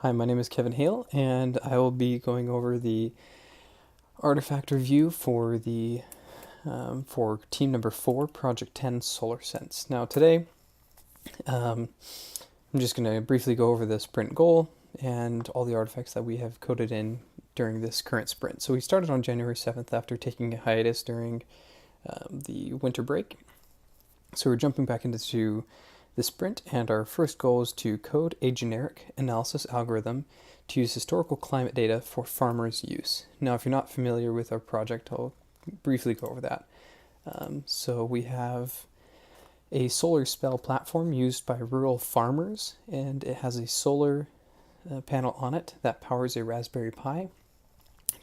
Hi, my name is Kevin Hale, and I will be going over the artifact review for for team number 4, Project 10 SolarSENSE. Now today, um, I'm just going to briefly go over the sprint goal and all the artifacts that we have coded in during this current sprint. So we started on January 7th after taking a hiatus during the winter break. So we're jumping back into the sprint, and our first goal is to code a generic analysis algorithm to use historical climate data for farmers' use. Now, if you're not familiar with our project, I'll briefly go over that. So we have a solar spell platform used by rural farmers, and it has a solar panel on it that powers a Raspberry Pi,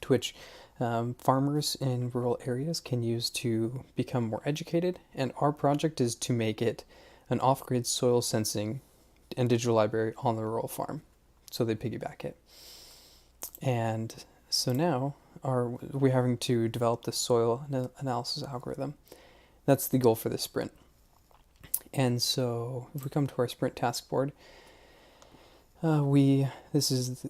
to which farmers in rural areas can use to become more educated. And our project is to make it an off-grid soil sensing and digital library on the rural farm. So they piggyback it. And so now we're having to develop the soil analysis algorithm. That's the goal for this sprint. And so if we come to our sprint task board, this is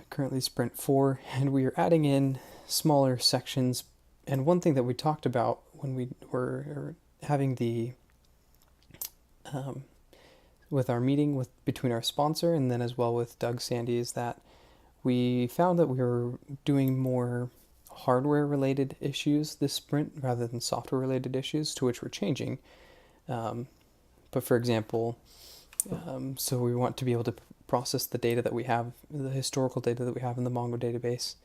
currently sprint 4, and we are adding in smaller sections. And one thing that we talked about when we were having the with our meeting between our sponsor and then as well with Doug Sandy is that we found that we were doing more hardware related issues this sprint rather than software related issues, to which we're changing. But for example, so we want to be able to process the data that we have, the historical data that we have in the Mongo database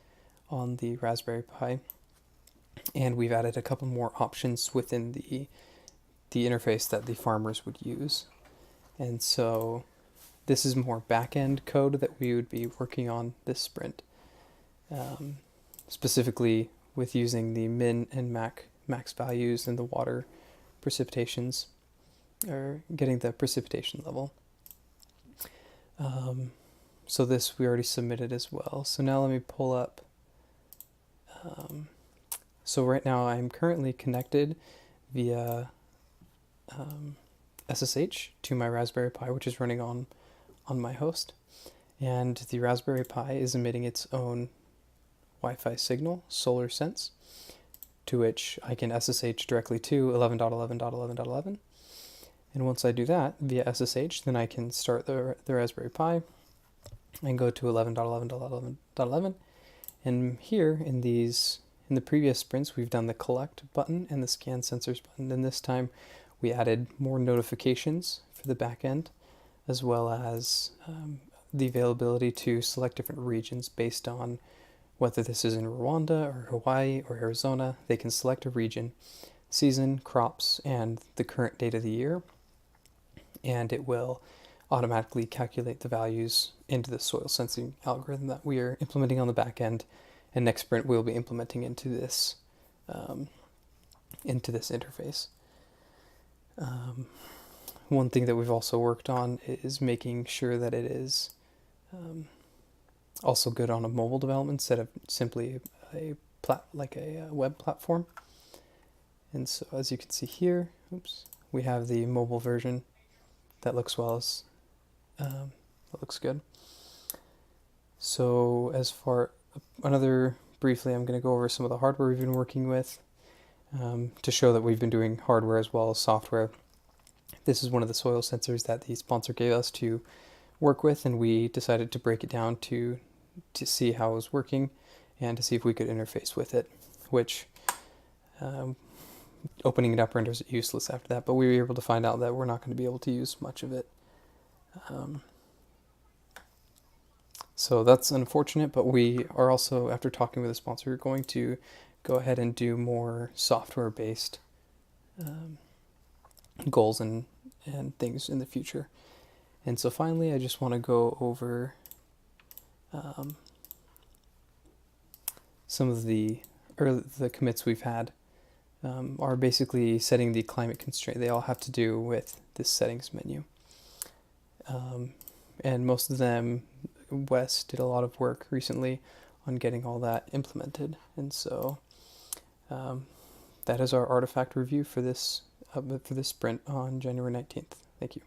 on the Raspberry Pi. And we've added a couple more options within the interface that the farmers would use. And so this is more back-end code that we would be working on this sprint, specifically with using the min and max values in the water precipitations, or getting the precipitation level. So this we already submitted as well. So now let me pull up. So right now I'm currently connected via SSH to my Raspberry Pi, which is running on my host, and the Raspberry Pi is emitting its own Wi-Fi signal, SolarSENSE, to which I can SSH directly to 11.11.11.11. And once I do that via SSH, then I can start the Raspberry Pi and go to 11.11.11.11. And here in the previous sprints, we've done the collect button and the scan sensors button. And this time we added more notifications for the back end, as well as the availability to select different regions based on whether this is in Rwanda or Hawaii or Arizona. They can select a region, season, crops, and the current date of the year, and it will automatically calculate the values into the soil sensing algorithm that we are implementing on the back end. And next sprint we'll be implementing into this interface. One thing that we've also worked on is making sure that it is also good on a mobile development instead of simply a web platform. And so as you can see here, we have the mobile version that looks that looks good. So briefly, I'm going to go over some of the hardware we've been working with to show that we've been doing hardware as well as software. This is one of the soil sensors that the sponsor gave us to work with, and we decided to break it down to see how it was working and to see if we could interface with it, which opening it up renders it useless after that, but we were able to find out that we're not going to be able to use much of it. So that's unfortunate, but we are also, after talking with the sponsor, going to go ahead and do more software-based goals and things in the future. And so finally, I just want to go over some of the commits we've had are basically setting the climate constraint. They all have to do with this settings menu. And most of them, Wes did a lot of work recently on getting all that implemented. And so that is our artifact review for this sprint on January 19th. Thank you.